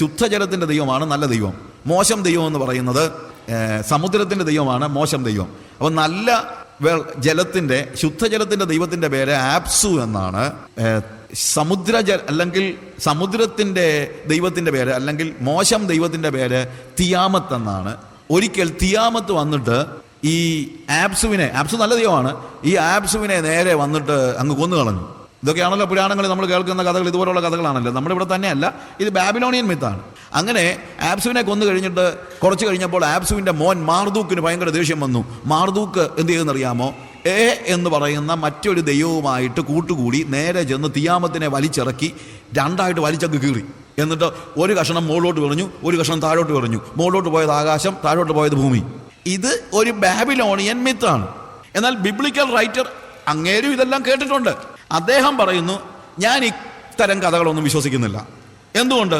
ശുദ്ധജലത്തിൻ്റെ ദൈവമാണ് നല്ല ദൈവം. മോശം ദൈവം എന്ന് പറയുന്നത് സമുദ്രത്തിൻ്റെ ദൈവമാണ് മോശം ദൈവം. അപ്പോൾ നല്ല ജലത്തിൻ്റെ ശുദ്ധജലത്തിൻ്റെ ദൈവത്തിൻ്റെ പേര് ആപ്സു എന്നാണ്. അല്ലെങ്കിൽ സമുദ്രത്തിൻ്റെ ദൈവത്തിൻ്റെ പേര് അല്ലെങ്കിൽ മോശം ദൈവത്തിൻ്റെ പേര് തിയാമത്ത് എന്നാണ്. ഒരിക്കൽ തിയാമത്ത് വന്നിട്ട് ഈ ആപ്സു നല്ല ദൈവമാണ്, ഈ ആപ്സുവിനെ നേരെ വന്നിട്ട് അങ്ങ് കൊന്നു കളഞ്ഞു. ഇതൊക്കെയാണല്ലോ പുരാണങ്ങളിൽ നമ്മൾ കേൾക്കുന്ന കഥകൾ, ഇതുപോലുള്ള കഥകളാണല്ലോ. നമ്മുടെ ഇവിടെ തന്നെയല്ല, ഇത് ബാബിലോണിയൻ മിത്താണ്. അങ്ങനെ ആപ്സുവിനെ കൊന്നു കഴിഞ്ഞിട്ട് കുറച്ച് കഴിഞ്ഞപ്പോൾ ആപ്സുവിൻ്റെ മോൻ മാർദൂക്കിന് ഭയങ്കര ദേഷ്യം വന്നു. മാർദൂക്ക് എന്ത് ചെയ്തെന്നറിയാമോ? എന്ന് പറയുന്ന മറ്റൊരു ദൈവവുമായിട്ട് കൂട്ടുകൂടി നേരെ ചെന്ന് തിയാമത്തിനെ വലിച്ചിറക്കി രണ്ടായിട്ട് വലിച്ചങ്ങ് കീറി. എന്നിട്ട് ഒരു കഷണം മുകളിലോട്ട് എറിഞ്ഞു, ഒരു കഷണം താഴോട്ട് എറിഞ്ഞു. മുകളിലോട്ട് പോയത് ആകാശം, താഴോട്ട് പോയത് ഭൂമി. ഇത് ഒരു ബാബിലോണിയൻ മിത്താണ്. എന്നാൽ ബിബ്ലിക്കൽ റൈറ്റർ അങ്ങേരും ഇതെല്ലാം കേട്ടിട്ടുണ്ട്. അദ്ദേഹം പറയുന്നു, ഞാൻ ഇത്തരം കഥകളൊന്നും വിശ്വസിക്കുന്നില്ല. എന്തുകൊണ്ട്?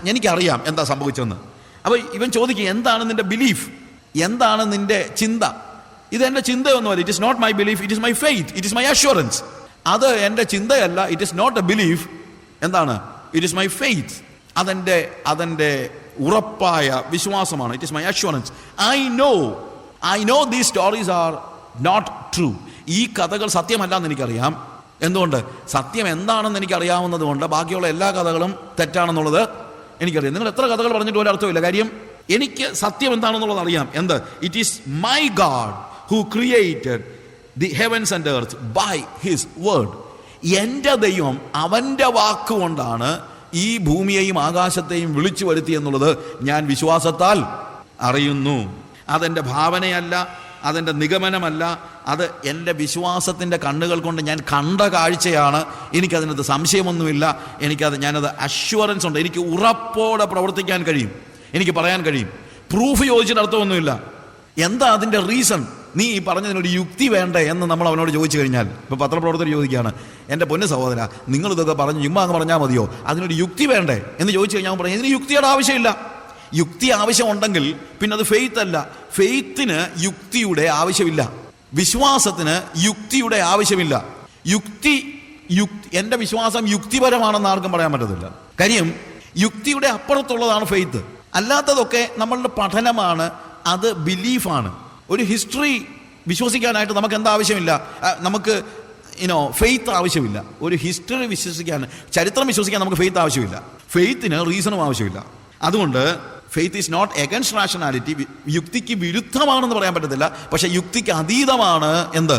എനിക്കറിയാം എന്താ സംഭവിച്ചതെന്ന്. അപ്പോൾ ഇവൻ ചോദിക്കുക, എന്താണ് നിന്റെ ബിലീഫ്, എന്താണ് നിന്റെ ചിന്ത? ഇതെൻ്റെ ചിന്തയൊന്നുമല്ല. It is not my belief, it is my faith, it is my assurance. അത് എൻ്റെ ചിന്തയല്ല, it is not a belief. എന്താണ്? It is my faith. അതെൻ്റെ ഉറപ്പായ വിശ്വാസമാണ്. It is my assurance. I know these stories are not true. ഈ കഥകൾ സത്യമല്ല എന്ന് എനിക്കറിയാം. എന്തുകൊണ്ട്? സത്യം എന്താണെന്ന് എനിക്കറിയാവുന്നത് കൊണ്ട് ബാക്കിയുള്ള എല്ലാ കഥകളും തെറ്റാണെന്നുള്ളത് എനിക്കറിയാം. നിങ്ങൾ എത്ര കഥകൾ പറഞ്ഞിട്ട് ഒരർത്ഥമില്ല. കാര്യം എനിക്ക് സത്യം എന്താണെന്നുള്ളത് അറിയാം. എന്ത്? It is my God who created the heavens and earth by his word. എൻ്റെ ദൈവം അവൻ്റെ വാക്കുകൊണ്ടാണ് ഈ ഭൂമിയെയും ആകാശത്തെയും വിളിച്ചു വരുത്തി എന്നുള്ളത് ഞാൻ വിശ്വാസത്താൽ അറിയുന്നു. അതെൻ്റെ ഭാവനയല്ല, അതെൻ്റെ നിഗമനമല്ല, അത് എൻ്റെ വിശ്വാസത്തിൻ്റെ കണ്ണുകൾ കൊണ്ട് ഞാൻ കണ്ട കാഴ്ചയാണ്. എനിക്കതിനകത്ത് സംശയമൊന്നുമില്ല. ഞാനത് അഷ്വറൻസ് ഉണ്ട്. എനിക്ക് ഉറപ്പോടെ പ്രവർത്തിക്കാൻ കഴിയും, എനിക്ക് പറയാൻ കഴിയും. പ്രൂഫ് ചോദിച്ചിട്ട് അർത്ഥമൊന്നുമില്ല. എന്താ അതിൻ്റെ റീസൺ? നീ ഈ പറഞ്ഞതിനൊരു യുക്തി വേണ്ടേ എന്ന് നമ്മൾ അവനോട് ചോദിച്ചു കഴിഞ്ഞാൽ, ഇപ്പോൾ പത്രപ്രവർത്തകർ ചോദിക്കുകയാണ്, എൻ്റെ പൊന്നു സഹോദര, നിങ്ങളിതൊക്കെ പറഞ്ഞു ചുമ്മാ അങ്ങ് പറഞ്ഞാൽ മതിയോ, അതിനൊരു യുക്തി വേണ്ടേ എന്ന് ചോദിച്ചു കഴിഞ്ഞാൽ അവൻ പറയും, ഇതിന് യുക്തിയുടെ ആവശ്യമില്ല. യുക്തി ആവശ്യമുണ്ടെങ്കിൽ പിന്നെ അത് ഫെയ്ത്ത് അല്ല. ഫെയ്ത്തിന് യുക്തിയുടെ ആവശ്യമില്ല, വിശ്വാസത്തിന് യുക്തിയുടെ ആവശ്യമില്ല. എൻ്റെ വിശ്വാസം യുക്തിപരമാണെന്ന് ആർക്കും പറയാൻ പറ്റത്തില്ല. കാര്യം യുക്തിയുടെ അപ്പുറത്തുള്ളതാണ് ഫെയ്ത്ത്. അല്ലാത്തതൊക്കെ നമ്മളുടെ പഠനമാണ്, അത് ബിലീഫാണ്. ഒരു ഹിസ്റ്ററി വിശ്വസിക്കാനായിട്ട് നമുക്ക് എന്താ ആവശ്യമില്ല? നമുക്ക് ഫെയ്ത്ത് ആവശ്യമില്ല. ഒരു ഹിസ്റ്ററി വിശ്വസിക്കാൻ, ചരിത്രം വിശ്വസിക്കാൻ നമുക്ക് ഫെയ്ത്ത് ആവശ്യമില്ല. ഫെയ്ത്തിന് റീസണും ആവശ്യമില്ല. അതുകൊണ്ട് faith is not against rationality. യുക്തിക്ക് വിരുദ്ധമാണെന്ന് പറയാൻ പറ്റത്തില്ല, പക്ഷെ യുക്തിക്ക് അതീതമാണ് എന്ത്?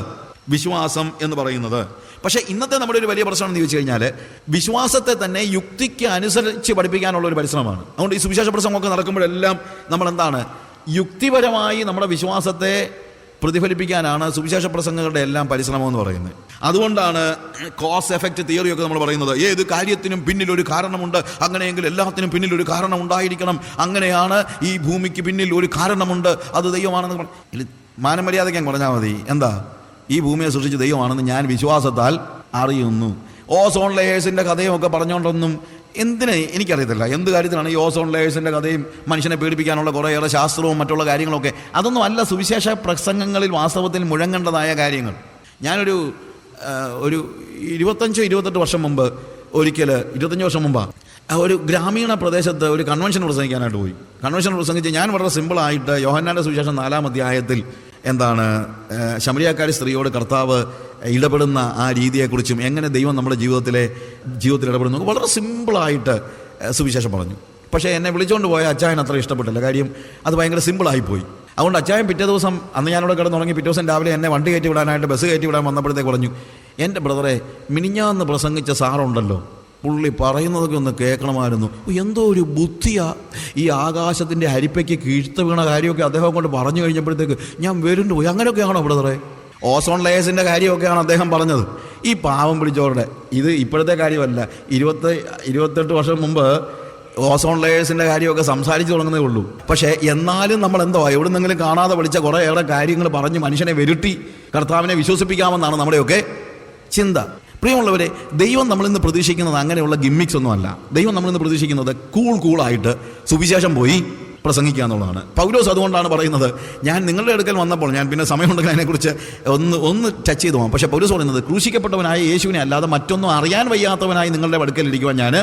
വിശ്വാസം എന്ന് പറയുന്നത്. പക്ഷേ ഇന്നത്തെ നമ്മുടെ ഒരു വലിയ പ്രശ്നം എന്ന് ചോദിച്ചു കഴിഞ്ഞാൽ, വിശ്വാസത്തെ തന്നെ യുക്തിക്ക് അനുസരിച്ച് പഠിപ്പിക്കാനുള്ള ഒരു പരിശ്രമമാണ്. അതുകൊണ്ട് ഈ സുവിശേഷ പ്രസംഗമൊക്കെ നടക്കുമ്പോഴെല്ലാം നമ്മൾ എന്താണ്, യുക്തിപരമായി നമ്മുടെ വിശ്വാസത്തെ പ്രതിഫലിപ്പിക്കാനാണ് സുവിശേഷ പ്രസംഗങ്ങളുടെ എല്ലാം പരിശ്രമം എന്ന് പറയുന്നത്. അതുകൊണ്ടാണ് കോസ് എഫക്റ്റ് തിയറിയൊക്കെ നമ്മൾ പറയുന്നത്. ഏത് കാര്യത്തിനും പിന്നിലൊരു കാരണമുണ്ട്, അങ്ങനെയെങ്കിൽ എല്ലാത്തിനും പിന്നിലൊരു കാരണം ഉണ്ടായിരിക്കണം, അങ്ങനെയാണ് ഈ ഭൂമിക്ക് പിന്നിൽ ഒരു കാരണമുണ്ട്, അത് ദൈവമാണെന്ന് മാനം മര്യാദയ്ക്ക് ഞാൻ പറഞ്ഞാൽ മതി. എന്താ? ഈ ഭൂമിയെ സൃഷ്ടിച്ച ദൈവമാണെന്ന് ഞാൻ വിശ്വാസത്താൽ അറിയുന്നു. ഓസോൺ ലെയേഴ്സിൻ്റെ കഥയും ഒക്കെ പറഞ്ഞുകൊണ്ടൊന്നും എന്തിന് എനിക്കറിയത്തില്ല. എന്ത് കാര്യത്തിലാണ് ഈ ഓസോൺ ലെയേഴ്സിൻ്റെ കഥയും മനുഷ്യനെ പേടിപ്പിക്കാനുള്ള കുറേയേറെ ശാസ്ത്രവും മറ്റുള്ള കാര്യങ്ങളൊക്കെ? അതൊന്നും അല്ല സുവിശേഷ പ്രസംഗങ്ങളിൽ വാസ്തവത്തിൽ മുഴങ്ങേണ്ടതായ കാര്യങ്ങൾ. ഞാനൊരു 25-28 വർഷം മുമ്പ്, 25 വർഷം മുമ്പാണ്, ഒരു ഗ്രാമീണ പ്രദേശത്ത് ഒരു കൺവെൻഷൻ പ്രസംഗിക്കാനായിട്ട് പോയി. കൺവെൻഷൻ പ്രസംഗിച്ച് ഞാൻ വളരെ സിമ്പിളായിട്ട് യോഹന്നാന്റെ സുവിശേഷം 4-ാം അധ്യായത്തിൽ എന്താണ് ശമരിയാക്കാരി സ്ത്രീയോട് കർത്താവ് ഇടപെടുന്ന ആ രീതിയെക്കുറിച്ചും എങ്ങനെ ദൈവം നമ്മുടെ ജീവിതത്തിൽ ഇടപെടുന്നു വളരെ സിമ്പിളായിട്ട് സുവിശേഷം പറഞ്ഞു. പക്ഷേ എന്നെ വിളിച്ചുകൊണ്ട് പോയ അച്ചായൻ അത്ര ഇഷ്ടപ്പെട്ടില്ല. കാര്യം അത് ഭയങ്കര സിമ്പിളായിപ്പോയി. അതുകൊണ്ട് അച്ചായൻ പിറ്റേ ദിവസം, അന്ന് ഞാനിവിടെ കിടന്നുറങ്ങി, പിറ്റേ ദിവസം രാവിലെ എന്നെ വണ്ടി കയറ്റി വിടാനായിട്ട് ബസ് കയറ്റി വിടാൻ വന്നപ്പോഴത്തേക്ക് പറഞ്ഞു, എൻ്റെ ബ്രദറെ, മിനിഞ്ഞാന്ന് പ്രസംഗിച്ച സാറുണ്ടല്ലോ, പുള്ളി പറയുന്നതൊക്കെ ഒന്ന് കേൾക്കണമായിരുന്നു. എന്തോ ഒരു ബുദ്ധിയാ, ഈ ആകാശത്തിൻ്റെ അരിപ്പയ്ക്ക് കീഴ്ത്ത് വീണ കാര്യമൊക്കെ അദ്ദേഹം കൊണ്ട് പറഞ്ഞു കഴിഞ്ഞപ്പോഴത്തേക്ക് ഞാൻ വരുന്നു പോയി. അങ്ങനെയൊക്കെയാണോ ബ്രദറെ? ഓസോൺ ലെയേഴ്സിൻ്റെ കാര്യമൊക്കെയാണ് അദ്ദേഹം പറഞ്ഞത്. ഈ പാവം പിടിച്ചവരുടെ, ഇത് ഇപ്പോഴത്തെ കാര്യമല്ല, 28 വർഷം മുമ്പ് ഓസോൺ ലെയേഴ്സിൻ്റെ കാര്യമൊക്കെ സംസാരിച്ചു തുടങ്ങുന്നേ ഉള്ളൂ. പക്ഷേ എന്നാലും നമ്മൾ എന്തോ എവിടെ നിന്നെങ്കിലും കാണാതെ പഠിച്ച കുറേയേറെ കാര്യങ്ങൾ പറഞ്ഞ് മനുഷ്യനെ വരുത്തി കർത്താവിനെ വിശ്വസിപ്പിക്കാമെന്നാണ് നമ്മുടെയൊക്കെ ചിന്ത. പ്രിയമുള്ളവരെ, ദൈവം നമ്മളിന്ന് പ്രതീക്ഷിക്കുന്നത് അങ്ങനെയുള്ള ഗിമ്മിക്സ് ഒന്നുമല്ല. ദൈവം നമ്മളിന്ന് പ്രതീക്ഷിക്കുന്നത് കൂളായിട്ട് സുവിശേഷം പോയി പ്രസംഗിക്കുക എന്നുള്ളതാണ്. പൗലോസ് അതുകൊണ്ടാണ് പറയുന്നത്, ഞാൻ നിങ്ങളുടെ അടുക്കൽ വന്നപ്പോൾ, ഞാൻ പിന്നെ സമയമുണ്ടെങ്കിൽ അതിനെക്കുറിച്ച് ഒന്ന് ടച്ച് ചെയ്തു പോകാം. പക്ഷേ പൗലോസ് പറയുന്നത്, ക്രൂശിക്കപ്പെട്ടവനായ യേശുവിനെ അല്ലാതെ മറ്റൊന്നും അറിയാൻ വയ്യാത്തവനായി നിങ്ങളുടെ അടുക്കൽ ഇരിക്കുവാൻ ഞാൻ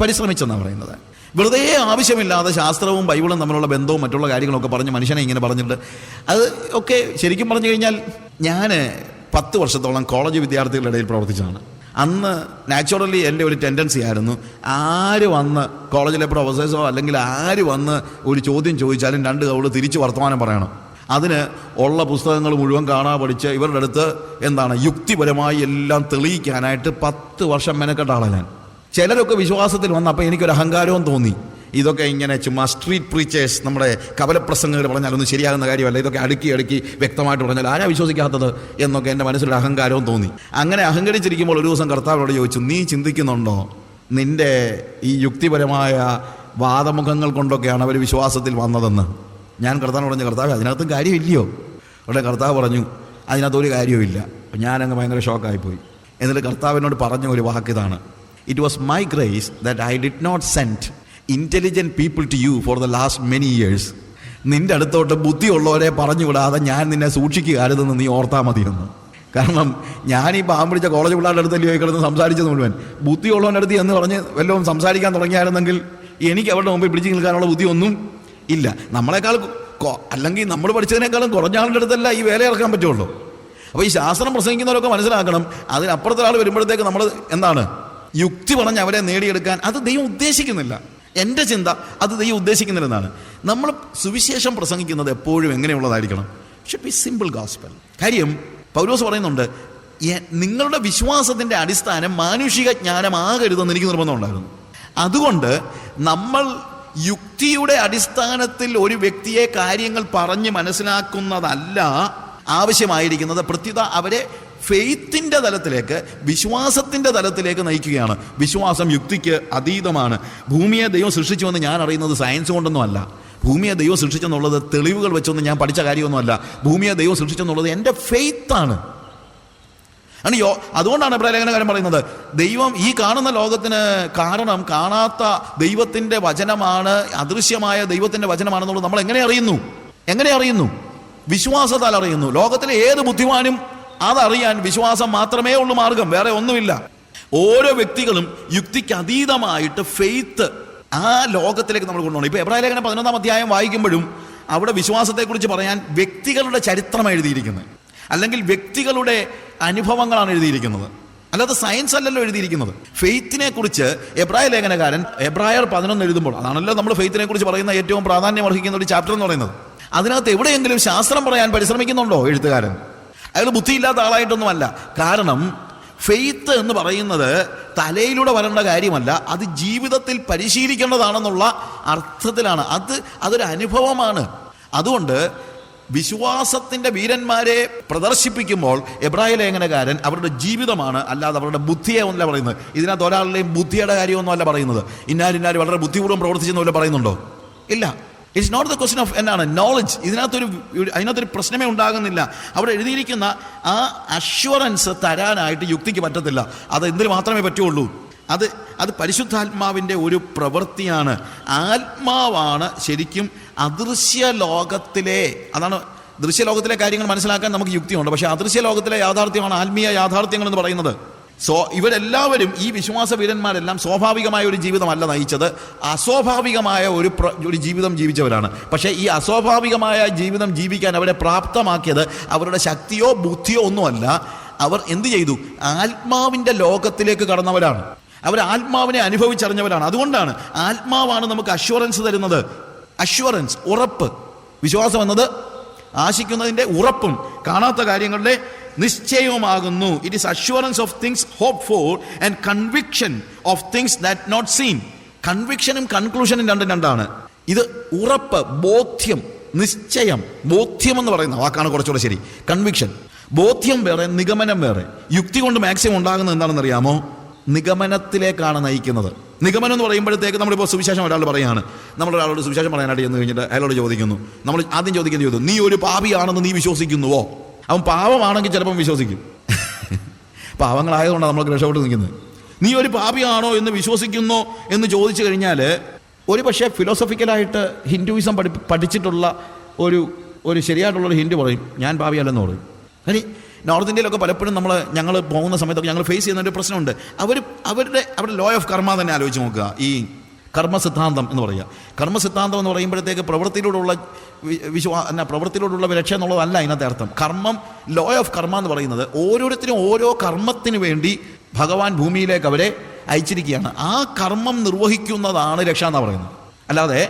പരിശ്രമിച്ചെന്നാണ് പറയുന്നത്. വെറുതെ ആവശ്യമില്ലാതെ ശാസ്ത്രവും ബൈബിളും തമ്മിലുള്ള ബന്ധവും മറ്റുള്ള കാര്യങ്ങളൊക്കെ പറഞ്ഞ് മനുഷ്യനെ ഇങ്ങനെ പറഞ്ഞിട്ട് അത് ഒക്കെ ശരിക്കും പറഞ്ഞു കഴിഞ്ഞാൽ ഞാൻ 10 വർഷത്തോളം കോളേജ് വിദ്യാർത്ഥികളുടെ ഇടയിൽ പ്രവർത്തിച്ചതാണ്. അന്ന് നാച്ചുറലി എൻ്റെ ഒരു ടെൻഡൻസി ആയിരുന്നു, ആര് വന്ന് കോളേജിലെ പ്രൊഫസേഴ്സോ അല്ലെങ്കിൽ ആര് വന്ന് ഒരു ചോദ്യം ചോദിച്ചാലും 2 കവിള് തിരിച്ച് വർത്തമാനം പറയണം. അതിന് ഉള്ള പുസ്തകങ്ങൾ മുഴുവൻ കാണാതെ പഠിച്ച് ഇവരുടെ അടുത്ത് യുക്തിപരമായി എല്ലാം തെളിയിക്കാനായിട്ട് 10 വർഷം മെനക്കെട്ട ആളാണ് ഞാൻ. ചിലരൊക്കെ വിശ്വാസത്തിൽ വന്നപ്പോൾ എനിക്കൊരു അഹങ്കാരവും തോന്നി. ഇതൊക്കെ ഇങ്ങനെ ചുമ്മാ സ്ട്രീറ്റ് പ്രീച്ചേഴ്സ്, നമ്മുടെ കവലപ്രസംഗങ്ങൾ പറഞ്ഞാലൊന്നും ശരിയാകുന്ന കാര്യമല്ല, ഇതൊക്കെ അടുക്കി വ്യക്തമായിട്ട് പറഞ്ഞാൽ ആരാ വിശ്വസിക്കാത്തത് എന്നൊക്കെ എൻ്റെ മനസ്സിലൊരു അഹങ്കാരവും തോന്നി. അങ്ങനെ അഹങ്കരിച്ചിരിക്കുമ്പോൾ ഒരു ദിവസം കർത്താവിനോട് ചോദിച്ചു, നീ ചിന്തിക്കുന്നുണ്ടോ നിന്റെ ഈ യുക്തിപരമായ വാദമുഖങ്ങൾ കൊണ്ടൊക്കെയാണ് അവർ വിശ്വാസത്തിൽ വന്നതെന്ന്? ഞാൻ കർത്താവിനോട് പറഞ്ഞു, കർത്താവ് അതിനകത്തും കാര്യമില്ലയോ? അവിടെ കർത്താവ് പറഞ്ഞു, അതിനകത്തൊരു കാര്യവുമില്ല. ഞാനങ്ങ് ഭയങ്കര ഷോക്കായിപ്പോയി. എന്നിട്ട് കർത്താവിനോട് പറഞ്ഞ ഒരു വാക്കിതാണ്, it was my grace that I did not send intelligent people to you for the last many years. നിൻ്റെ അടുത്തോട്ട് ബുദ്ധിയുള്ളവരെ പറഞ്ഞു വിടാതെ ഞാൻ നിന്നെ സൂക്ഷിക്കുകയായിരുന്നെന്ന് നീ ഓർത്താൽ മതിയെന്ന്. കാരണം ഞാൻ ഈ പാവം പിടിച്ച കോളേജ് പിള്ളേരുടെ അടുത്തല്ലേ കിടന്ന് സംസാരിച്ചത് മുഴുവൻ. ബുദ്ധിയുള്ളവൻ്റെ അടുത്ത് എന്ന് പറഞ്ഞ് വല്ലതും സംസാരിക്കാൻ തുടങ്ങിയായിരുന്നെങ്കിൽ എനിക്ക് അവരുടെ മുമ്പിൽ പിടിച്ചു നിൽക്കാനുള്ള ബുദ്ധിയൊന്നും ഇല്ല. നമ്മളെക്കാൾ അല്ലെങ്കിൽ നമ്മൾ പഠിച്ചതിനേക്കാളും കുറഞ്ഞ ആളുടെ അടുത്തല്ല ഈ വേല ഇറക്കാൻ പറ്റുള്ളൂ. അപ്പോൾ ഈ ശാസ്ത്രം പ്രസംഗിക്കുന്നവരൊക്കെ മനസ്സിലാക്കണം, അതിനപ്പുറത്തെ ആൾ വരുമ്പോഴത്തേക്ക് നമ്മൾ യുക്തി പറഞ്ഞ് അവരെ നേടിയെടുക്കാൻ അത് ദൈവം ഉദ്ദേശിക്കുന്നില്ല. എൻ്റെ ചിന്ത അത് ദൈവം ഉദ്ദേശിക്കുന്നില്ലെന്നാണ്. നമ്മൾ സുവിശേഷം പ്രസംഗിക്കുന്നത് എപ്പോഴും എങ്ങനെയുള്ളതായിരിക്കണം? Should be simple gospel. കാര്യം പൗലോസ് പറയുന്നുണ്ട്, നിങ്ങളുടെ വിശ്വാസത്തിൻ്റെ അടിസ്ഥാനം മാനുഷിക ജ്ഞാനമാകരുതെന്ന് എനിക്ക് നിർബന്ധമുണ്ടായിരുന്നു. അതുകൊണ്ട് നമ്മൾ യുക്തിയുടെ അടിസ്ഥാനത്തിൽ ഒരു വ്യക്തിയെ കാര്യങ്ങൾ പറഞ്ഞ് മനസ്സിലാക്കുന്നതല്ല ആവശ്യമായിരിക്കുന്നത്. പ്രത്യുത അവരെ ഫെയ്ത്തിൻ്റെ തലത്തിലേക്ക്, വിശ്വാസത്തിൻ്റെ തലത്തിലേക്ക് നയിക്കുകയാണ്. വിശ്വാസം യുക്തിക്ക് അതീതമാണ്. ഭൂമിയെ ദൈവം സൃഷ്ടിച്ചുവെന്ന് ഞാൻ അറിയുന്നത് സയൻസ് കൊണ്ടൊന്നും അല്ല. ഭൂമിയെ ദൈവം സൃഷ്ടിച്ചെന്നുള്ളത് തെളിവുകൾ വെച്ചൊന്നും ഞാൻ പഠിച്ച കാര്യമൊന്നുമല്ല. ഭൂമിയെ ദൈവം സൃഷ്ടിച്ചെന്നുള്ളത് എൻ്റെ ഫെയ്ത്താണ്. അതുകൊണ്ടാണ് എബ്രായ ലേഖനകാരൻ പറയുന്നത്, ദൈവം ഈ കാണുന്ന ലോകത്തിന് കാരണം കാണാത്ത ദൈവത്തിൻ്റെ വചനമാണ്, അദൃശ്യമായ ദൈവത്തിൻ്റെ വചനമാണെന്നുള്ളത് നമ്മൾ എങ്ങനെ അറിയുന്നു? വിശ്വാസത്താൽ അറിയുന്നു. ലോകത്തിലെ ഏത് ബുദ്ധിമാനും അതറിയാൻ വിശ്വാസം മാത്രമേ ഉള്ളൂ മാർഗം, വേറെ ഒന്നുമില്ല. ഓരോ വ്യക്തികളും യുക്തിക്ക് അതീതമായിട്ട് ഫെയ്ത്ത് ആ ലോകത്തിലേക്ക് നമ്മൾ കൊണ്ടുപോകണം. ഇപ്പോൾ എബ്രായ ലേഖനം 11-ാം അധ്യായം വായിക്കുമ്പോഴും അവിടെ വിശ്വാസത്തെക്കുറിച്ച് പറയാൻ വ്യക്തികളുടെ ചരിത്രം എഴുതിയിരിക്കുന്നത്, അല്ലെങ്കിൽ വ്യക്തികളുടെ അനുഭവങ്ങളാണ് എഴുതിയിരിക്കുന്നത്, അല്ലാതെ സയൻസ് അല്ലല്ലോ എഴുതിയിരിക്കുന്നത്. ഫെയ്ത്തിനെ കുറിച്ച് എബ്രായ ലേഖനകാരൻ എബ്രായർ 11 എഴുതുമ്പോൾ, അതാണല്ലോ നമ്മൾ ഫെയ്ത്തിനെ കുറിച്ച് പറയുന്ന ഏറ്റവും പ്രാധാന്യം അർഹിക്കുന്ന ഒരു ചാപ്റ്റർ എന്ന് പറയുന്നത്. അതിനകത്ത് എവിടെയെങ്കിലും ശാസ്ത്രം പറയാൻ പരിശ്രമിക്കുന്നുണ്ടോ എഴുത്തുകാരൻ? അയാൾ ബുദ്ധിയില്ലാത്ത ആളായിട്ടൊന്നുമല്ല. കാരണം ഫെയ്ത്ത് എന്ന് പറയുന്നത് തലയിലൂടെ വരേണ്ട കാര്യമല്ല, അത് ജീവിതത്തിൽ പരിശീലിക്കേണ്ടതാണെന്നുള്ള അർത്ഥത്തിലാണ്. അതൊരു അനുഭവമാണ്. അതുകൊണ്ട് വിശ്വാസത്തിൻ്റെ വീരന്മാരെ പ്രദർശിപ്പിക്കുമ്പോൾ എബ്രായ ലേഖനകാരൻ അവരുടെ ജീവിതമാണ്, അല്ലാതെ അവരുടെ ബുദ്ധിയെ ഒന്നല്ല പറയുന്നത്. ഇതിനകത്ത് ഒരാളുടെയും ബുദ്ധിയുടെ കാര്യമൊന്നും അല്ല പറയുന്നത്. ഇന്നാർ വളരെ ബുദ്ധിപൂർവ്വം പ്രവർത്തിച്ചെന്നല്ല പറയുന്നുണ്ടോ? ഇല്ല. It's not the question of knowledge. അതിനകത്തൊരു പ്രശ്നമേ ഉണ്ടാകുന്നില്ല. അവിടെ എഴുതിയിരിക്കുന്ന ആ അഷ്വറൻസ് തരാനായിട്ട് യുക്തിക്ക് പറ്റത്തില്ല. അത് എന്തിനു മാത്രമേ പറ്റുള്ളൂ? അത് പരിശുദ്ധാത്മാവിൻ്റെ ഒരു പ്രവൃത്തിയാണ്. ആത്മാവാണ് ശരിക്കും അദൃശ്യ ലോകത്തിലെ, അതാണ് ദൃശ്യലോകത്തിലെ കാര്യങ്ങൾ മനസ്സിലാക്കാൻ നമുക്ക് യുക്തിയുണ്ട്. പക്ഷേ അദൃശ്യ ലോകത്തിലെ യാഥാർത്ഥ്യമാണ് ആത്മീയ യാഥാർത്ഥ്യങ്ങൾ എന്ന് പറയുന്നത്. ഇവരെല്ലാവരും, ഈ വിശ്വാസ വീരന്മാരെല്ലാം സ്വാഭാവികമായ ഒരു ജീവിതമല്ല നയിച്ചത്, അസ്വാഭാവികമായ ഒരു ജീവിതം ജീവിച്ചവരാണ്. പക്ഷേ ഈ അസ്വാഭാവികമായ ജീവിതം ജീവിക്കാൻ അവരെ പ്രാപ്തമാക്കിയത് അവരുടെ ശക്തിയോ ബുദ്ധിയോ ഒന്നുമല്ല. അവർ എന്ത് ചെയ്തു? ആത്മാവിൻ്റെ ലോകത്തിലേക്ക് കടന്നവരാണ്. അവർ ആത്മാവിനെ അനുഭവിച്ചറിഞ്ഞവരാണ്. അതുകൊണ്ടാണ് ആത്മാവാണ് നമുക്ക് അഷ്വറൻസ് തരുന്നത്. അഷ്വറൻസ്, ഉറപ്പ്. വിശ്വാസം എന്നത് ആശിക്കുന്നതിൻ്റെ ഉറപ്പും കാണാത്ത കാര്യങ്ങളുടെ നിശ്ചയവുമാകുന്നു. It is assurance of things hope for and conviction of things that not seen. കൺവിക്ഷനും കൺക്ലൂഷനും രണ്ടാണ്. ഇത് ഉറപ്പ്, ബോധ്യം, നിശ്ചയം. ബോധ്യം എന്ന് പറയുന്ന വാക്കാണ് കുറച്ചുകൂടെ ശരി. കൺവിക്ഷൻ, ബോധ്യം വേറെ, നിഗമനം വേറെ. യുക്തി കൊണ്ട് മാക്സിമം ഉണ്ടാകുന്നത് എന്താണെന്ന് അറിയാമോ? നിഗമനത്തിലേക്കാണ് നയിക്കുന്നത്. നിഗമനം എന്ന് പറയുമ്പോഴത്തേക്ക് നമ്മളിപ്പോൾ സുവിശേഷം ഒരാൾ പറയുകയാണ്, നമ്മളൊരാളോട് സുവിശേഷം പറയാനായിട്ട് ചെന്ന് കഴിഞ്ഞിട്ട് അയാളോട് ചോദിക്കുന്നു, നമ്മൾ ആദ്യം ചോദിക്കുന്നത്, നീ ഒരു പാപിയാണെന്ന് നീ വിശ്വസിക്കുന്നുവോ? അവൻ പാവമാണെങ്കിൽ ചിലപ്പം വിശ്വസിക്കും. പാവങ്ങളായതുകൊണ്ടാണ് നമ്മൾക്ക് രക്ഷപ്പെട്ട് നിൽക്കുന്നത്. നീ ഒരു പാപിയാണോ എന്ന് വിശ്വസിക്കുന്നോ എന്ന് ചോദിച്ചു കഴിഞ്ഞാൽ ഒരു പക്ഷേ ഫിലോസഫിക്കലായിട്ട് ഹിന്ദുയിസം പഠിച്ചിട്ടുള്ള ഒരു ശരിയായിട്ടുള്ളൊരു ഹിന്ദു പറയും, ഞാൻ പാപിയല്ലെന്ന് പറയും. നോർത്ത് ഇന്ത്യയിലൊക്കെ പലപ്പോഴും ഞങ്ങൾ പോകുന്ന സമയത്തൊക്കെ ഞങ്ങൾ ഫേസ് ചെയ്യുന്ന ഒരു പ്രശ്നമുണ്ട്. അവരുടെ ലോ ഓഫ് കർമ്മ തന്നെ ആലോചിച്ച് നോക്കുക. ഈ കർമ്മസിദ്ധാന്തം എന്ന് പറയുക. കർമ്മസിദ്ധാന്തം എന്ന് പറയുമ്പോഴത്തേക്ക് പ്രവൃത്തിയിലൂടെയുള്ള പ്രവൃത്തിയിലൂടെയുള്ള രക്ഷ എന്നുള്ളതല്ല അതിനകത്തെ അർത്ഥം. കർമ്മം, ലോ ഓഫ് കർമ്മ എന്ന് പറയുന്നത് ഓരോരുത്തരും ഓരോ കർമ്മത്തിന് വേണ്ടി ഭഗവാൻ ഭൂമിയിലേക്ക് അവരെ അയച്ചിരിക്കുകയാണ്. ആ കർമ്മം നിർവഹിക്കുന്നതാണ് രക്ഷ എന്നാണ് പറയുന്നത്. അല്ലാതെ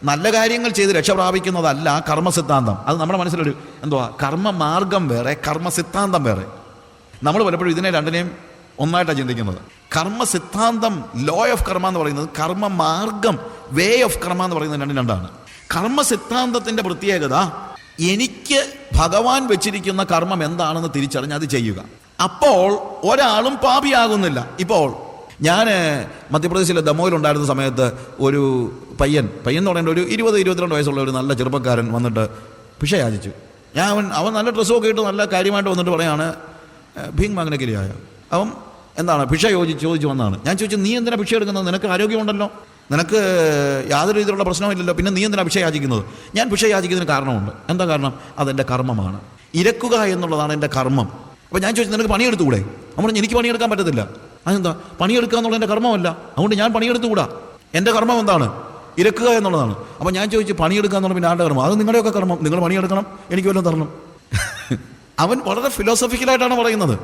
നല്ല കാര്യങ്ങൾ ചെയ്ത് രക്ഷ പ്രാപിക്കുന്നതല്ല കർമ്മസിദ്ധാന്തം. അത് നമ്മുടെ മനസ്സിലൊരു കർമ്മമാർഗം വേറെ, കർമ്മസിദ്ധാന്തം വേറെ. നമ്മൾ പലപ്പോഴും ഇതിനെ രണ്ടിനെയും ഒന്നായിട്ടാണ് ചിന്തിക്കുന്നത്. കർമ്മസിദ്ധാന്തം, ലോ ഓഫ് കർമ്മ എന്ന് പറയുന്നത്, കർമ്മമാർഗം, വേ ഓഫ് കർമ്മ എന്ന് പറയുന്നത് രണ്ടാണ്. കർമ്മസിദ്ധാന്തത്തിൻ്റെ പ്രത്യേകത എനിക്ക് ഭഗവാൻ വെച്ചിരിക്കുന്ന കർമ്മം എന്താണെന്ന് തിരിച്ചറിഞ്ഞ് അത് ചെയ്യുക. അപ്പോൾ ഒരാളും പാപിയാകുന്നില്ല. ഇപ്പോൾ ഞാൻ മധ്യപ്രദേശിലെ ദമോയിലുണ്ടായിരുന്ന സമയത്ത് ഒരു പയ്യൻ എന്ന് പറയുന്നത് ഒരു 20-22 വയസ്സുള്ള ഒരു നല്ല ചെറുപ്പക്കാരൻ വന്നിട്ട് ഭിക്ഷ യാചിച്ചു. അവൻ നല്ല ഡ്രസ്സൊക്കെ ഇട്ട് നല്ല കാര്യമായിട്ട് വന്നിട്ട് പറയാണ്, ഭീങ് മാഗ്നഗിരിയായ അവൻ എന്താണ് ഭിക്ഷ ചോദിച്ചു വന്നാണ്. ഞാൻ ചോദിച്ചു, നീ എന്തിനാ ഭിക്ഷ എടുക്കുന്നത്? നിനക്ക് ആരോഗ്യമുണ്ടല്ലോ, നിനക്ക് യാതൊരു രീതിയിലുള്ള പ്രശ്നമില്ലല്ലോ, പിന്നെ നീ എന്തിനാ ഭിക്ഷ യാചിക്കുന്നത്? ഞാൻ ഭിക്ഷ യാചിക്കുന്നതിന് കാരണമുണ്ട്. എന്താ കാരണം? അതെൻ്റെ കർമ്മമാണ്. ഇരക്കുക എന്നുള്ളതാണ് എൻ്റെ കർമ്മം. അപ്പോൾ ഞാൻ ചോദിച്ചു, നിനക്ക് പണിയെടുത്തുകൂടെ? നമ്മൾ എനിക്ക് പണിയെടുക്കാൻ പറ്റത്തില്ല. അതെന്താ? പണിയെടുക്കുക എന്നുള്ളത് എൻ്റെ കർമ്മമല്ല, അതുകൊണ്ട് ഞാൻ പണിയെടുത്തുകൂടാ. എൻ്റെ കർമ്മം എന്താണ്? ഇരക്കുക എന്നുള്ളതാണ്. അപ്പോൾ ഞാൻ ചോദിച്ചു, പണിയെടുക്കുക എന്നുള്ള പിന്നെ ആരുടെ കർമ്മം? അത് നിങ്ങളുടെയൊക്കെ കർമ്മം. നിങ്ങൾ പണിയെടുക്കണം, എനിക്ക് വല്ലതും തരണം. അവൻ വളരെ ഫിലോസഫിക്കലായിട്ടാണ് പറയുന്നത്.